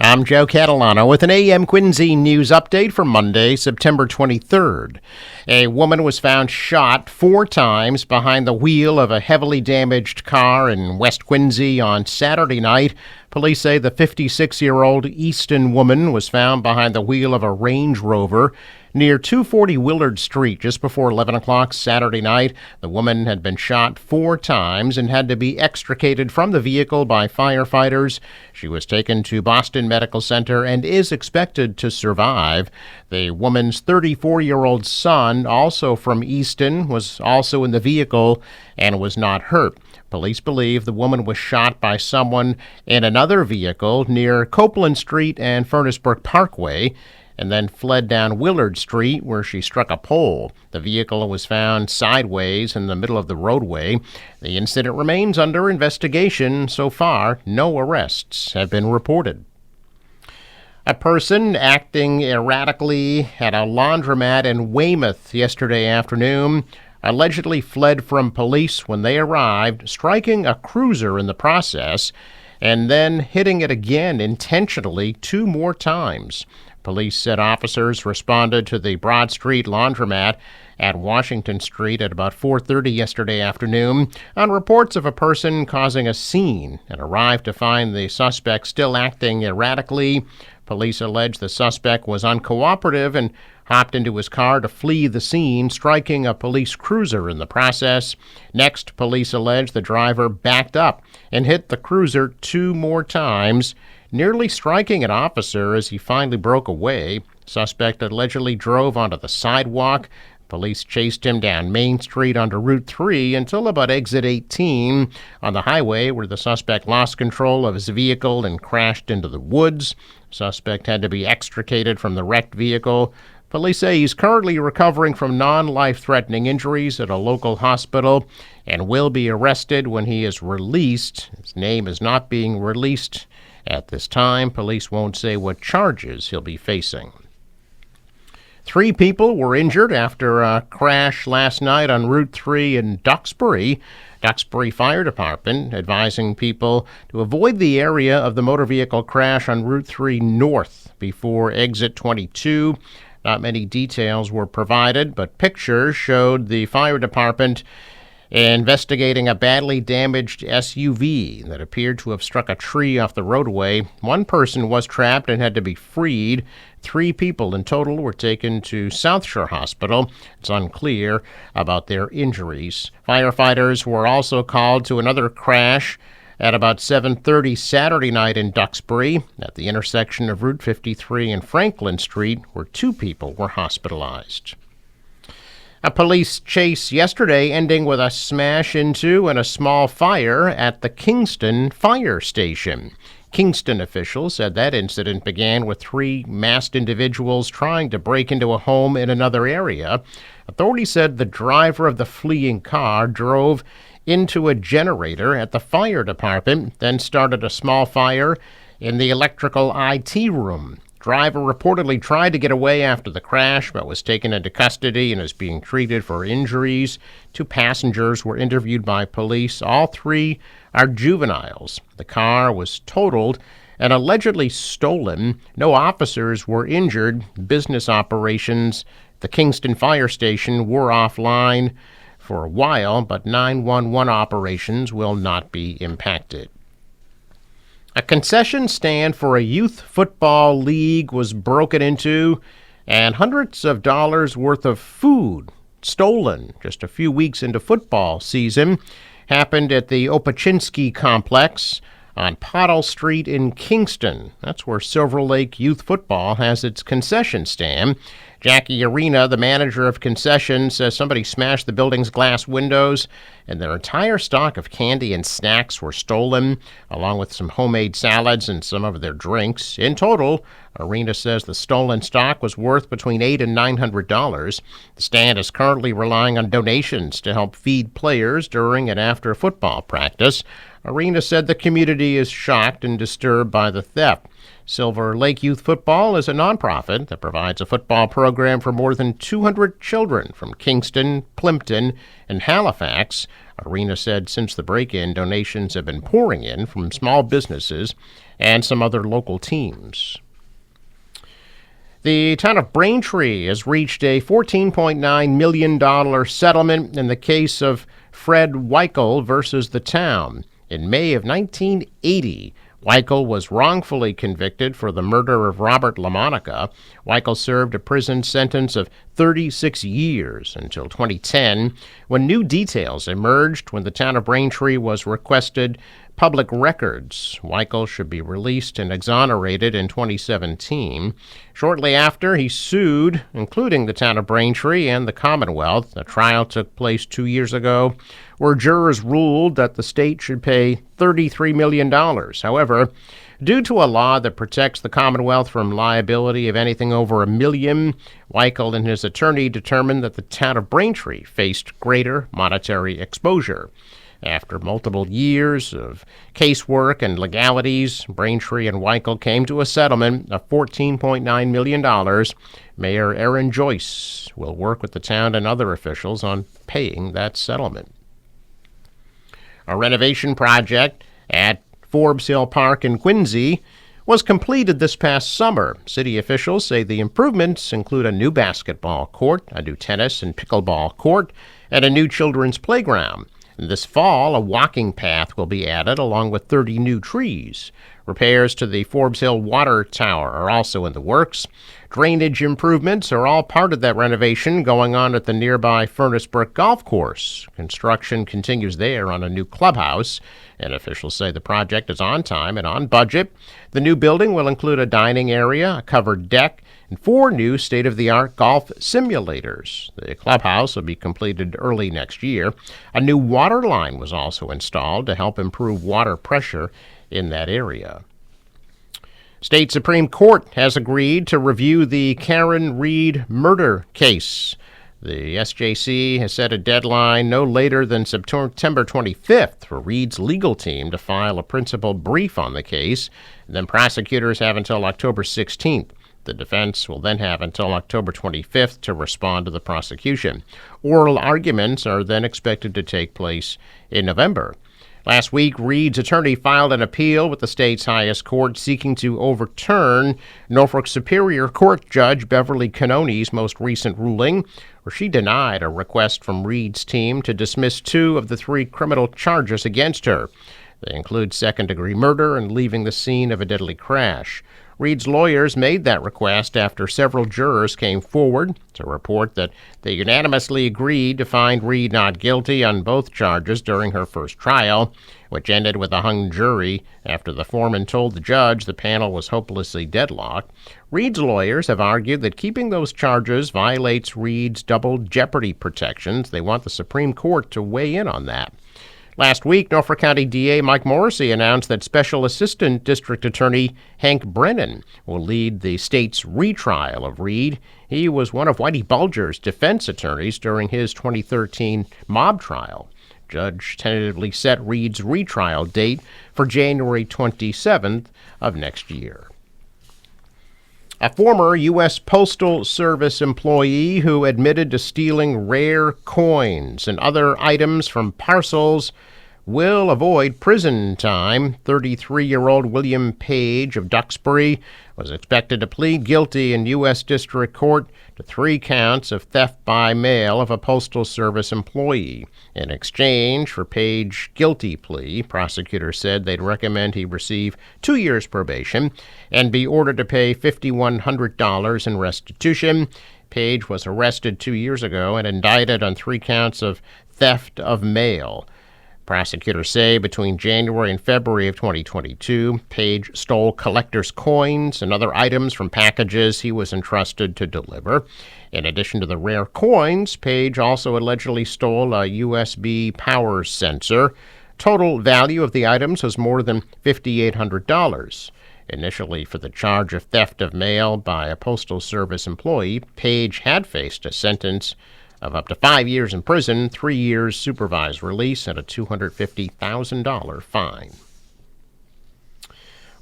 I'm Joe Catalano with an AM Quincy news update for Monday, September 23rd. A woman was found shot 4 times behind the wheel of a heavily damaged car in West Quincy on Saturday night. Police say the 56-year-old Easton woman was found behind the wheel of a Range Rover near 240 Willard Street just before 11 o'clock Saturday night. The woman had been shot 4 times and had to be extricated from the vehicle by firefighters. She was taken to Boston Medical Center and is expected to survive. The woman's 34-year-old son, also from Easton, was also in the vehicle and was not hurt. Police believe the woman was shot by someone in another vehicle near Copeland Street and Furnace Brook Parkway, and then fled down Willard Street, where she struck a pole. The vehicle was found sideways in the middle of the roadway. The incident remains under investigation. So far, no arrests have been reported. A person acting erratically at a laundromat in Weymouth yesterday afternoon allegedly fled from police when they arrived, striking a cruiser in the process, and then hitting it again intentionally 2 more times. Police said officers responded to the Broad Street laundromat at Washington Street at about 4:30 yesterday afternoon on reports of a person causing a scene and arrived to find the suspect still acting erratically. Police allege the suspect was uncooperative and hopped into his car to flee the scene, striking a police cruiser in the process. Next, police allege the driver backed up and hit the cruiser 2 more times, nearly striking an officer as he finally broke away. Suspect allegedly drove onto the sidewalk. Police chased him down Main Street onto Route 3 until about exit 18 on the highway, where the suspect lost control of his vehicle and crashed into the woods. Suspect had to be extricated from the wrecked vehicle. Police say he's currently recovering from non-life-threatening injuries at a local hospital and will be arrested when he is released. His name is not being released at this time. Police won't say what charges he'll be facing. 3 people were injured after a crash last night on Route 3 in Duxbury. Duxbury Fire Department advising people to avoid the area of the motor vehicle crash on Route 3 North before exit 22. Not many details were provided, but pictures showed the fire department investigating a badly damaged SUV that appeared to have struck a tree off the roadway. 1 person was trapped and had to be freed. 3 people in total were taken to South Shore Hospital. It's unclear about their injuries. Firefighters were also called to another crash at about 7:30 Saturday night in Duxbury at the intersection of Route 53 and Franklin Street, where 2 people were hospitalized. A police chase yesterday ending with a smash into and a small fire at the Kingston Fire Station. Kingston officials said that incident began with 3 masked individuals trying to break into a home in another area. Authorities said the driver of the fleeing car drove into a generator at the fire department, then started a small fire in the electrical IT room. Driver reportedly tried to get away after the crash, but was taken into custody and is being treated for injuries. 2 passengers were interviewed by police. All 3 are juveniles. The car was totaled and allegedly stolen. No officers were injured. Business operations at the Kingston Fire Station were offline for a while, but 911 operations will not be impacted. A concession stand for a youth football league was broken into and hundreds of dollars worth of food stolen just a few weeks into football season. Happened at the Opachinski complex on Pottle Street in Kingston. That's where Silver Lake Youth Football has its concession stand. Jackie Arena, the manager of concessions, says somebody smashed the building's glass windows and their entire stock of candy and snacks were stolen, along with some homemade salads and some of their drinks. In total, Arena says the stolen stock was worth between $800 and $900. The stand is currently relying on donations to help feed players during and after football practice. Arena said the community is shocked and disturbed by the theft. Silver Lake Youth Football is a nonprofit that provides a football program for more than 200 children from Kingston, Plimpton, and Halifax. Arena said since the break-in, donations have been pouring in from small businesses and some other local teams. The town of Braintree has reached a $14.9 million settlement in the case of Fred Weichel versus the town. In May of 1980, Weichel was wrongfully convicted for the murder of Robert LaMonica. Weichel served a prison sentence of 36 years until 2010, when new details emerged when the town of Braintree was requested public records. Weichel should be released and exonerated in 2017. Shortly after, he sued, including the town of Braintree and the Commonwealth. The trial took place 2 years ago, where jurors ruled that the state should pay $33 million. However, due to a law that protects the Commonwealth from liability of anything over $1 million, Weichel and his attorney determined that the town of Braintree faced greater monetary exposure. After multiple years of casework and legalities, Braintree and Weichel came to a settlement of $14.9 million. Mayor Aaron Joyce will work with the town and other officials on paying that settlement. A renovation project at Forbes Hill Park in Quincy was completed this past summer. City officials say the improvements include a new basketball court, a new tennis and pickleball court, and a new children's playground. This fall, a walking path will be added along with 30 new trees. Repairs to the Forbes Hill Water Tower are also in the works. Drainage improvements are all part of that renovation going on at the nearby Furnace Brook Golf Course. Construction continues there on a new clubhouse, and officials say the project is on time and on budget. The new building will include a dining area, a covered deck, and 4 new state-of-the-art golf simulators. The clubhouse will be completed early next year. A new water line was also installed to help improve water pressure in that area. State Supreme Court has agreed to review the Karen Read murder case. The SJC has set a deadline no later than September 25th for Read's legal team to file a principal brief on the case. And then prosecutors have until October 16th. The defense will then have until October 25th to respond to the prosecution. Oral arguments are then expected to take place in November. Last week, Read's attorney filed an appeal with the state's highest court seeking to overturn Norfolk Superior Court Judge Beverly Cannoni's most recent ruling, where she denied a request from Read's team to dismiss 2 of the 3 criminal charges against her. They include second-degree murder and leaving the scene of a deadly crash. Read's lawyers made that request after several jurors came forward to report that they unanimously agreed to find Read not guilty on both charges during her first trial, which ended with a hung jury after the foreman told the judge the panel was hopelessly deadlocked. Read's lawyers have argued that keeping those charges violates Read's double jeopardy protections. They want the Supreme Court to weigh in on that. Last week, Norfolk County DA Mike Morrissey announced that Special Assistant District Attorney Hank Brennan will lead the state's retrial of Read. He was one of Whitey Bulger's defense attorneys during his 2013 mob trial. Judge tentatively set Read's retrial date for January 27th of next year. A former U.S. Postal Service employee who admitted to stealing rare coins and other items from parcels will avoid prison time. 33-year-old William Page of Duxbury was expected to plead guilty in U.S. District Court to 3 counts of theft by mail of a Postal Service employee. In exchange for Page's guilty plea, prosecutors said they'd recommend he receive 2 years probation and be ordered to pay $5,100 in restitution. Page was arrested 2 years ago and indicted on 3 counts of theft of mail. Prosecutors say between January and February of 2022, Page stole collector's coins and other items from packages he was entrusted to deliver. In addition to the rare coins, Page also allegedly stole a USB power sensor. Total value of the items was more than $5,800. Initially, for the charge of theft of mail by a Postal Service employee, Page had faced a sentence of up to 5 years in prison, 3 years supervised release, and a $250,000 fine.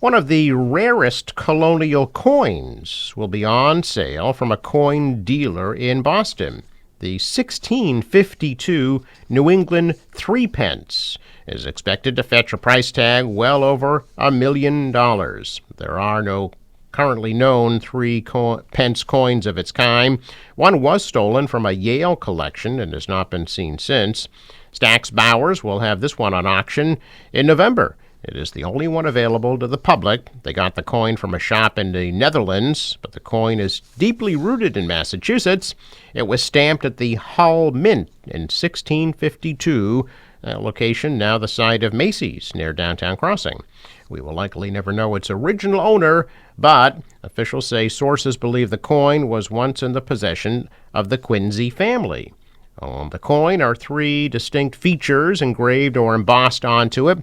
One of the rarest colonial coins will be on sale from a coin dealer in Boston. The 1652 New England 3-pence is expected to fetch a price tag well over $1 million. There are no currently known 3-pence coins of its kind. One was stolen from a Yale collection and has not been seen since. Stack's Bowers will have this one on auction in November. It is the only one available to the public. They got the coin from a shop in the Netherlands, but the coin is deeply rooted in Massachusetts. It was stamped at the Hull Mint in 1652, a location now the site of Macy's near Downtown Crossing. We will likely never know its original owner, but officials say sources believe the coin was once in the possession of the Quincy family. On the coin are 3 distinct features engraved or embossed onto it.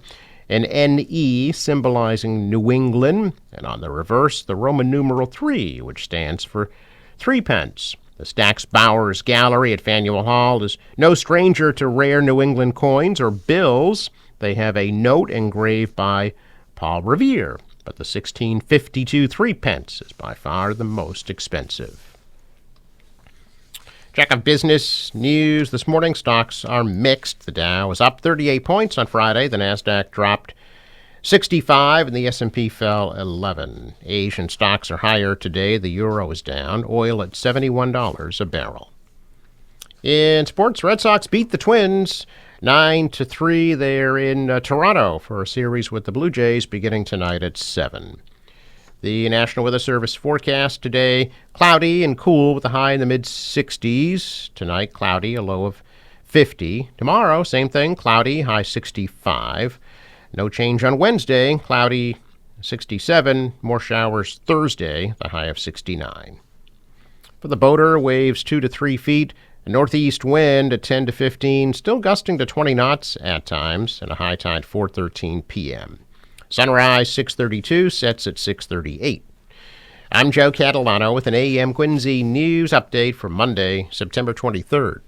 An NE symbolizing New England, and on the reverse, the Roman numeral 3, which stands for 3-pence. The Stack's Bowers Gallery at Faneuil Hall is no stranger to rare New England coins or bills. They have a note engraved by Paul Revere, but the 1652 3-pence is by far the most expensive. Check of business news this morning. Stocks are mixed. The Dow was up 38 points on Friday. The Nasdaq dropped 65 and the S&P fell 11. Asian stocks are higher today. The euro is down. Oil at $71 a barrel. In sports, Red Sox beat the Twins 9-3. They're in Toronto for a series with the Blue Jays beginning tonight at 7. The National Weather Service forecast today, cloudy and cool with a high in the mid-60s. Tonight, cloudy, a low of 50. Tomorrow, same thing, cloudy, high 65. No change on Wednesday, cloudy, 67. More showers Thursday, the high of 69. For the boater, waves 2 to 3 feet. A northeast wind at 10 to 15, still gusting to 20 knots at times, and a high tide 4:13 p.m. Sunrise 6:32, sets at 6:38. I'm Joe Catalano with an AM Quincy news update for Monday, September 23rd.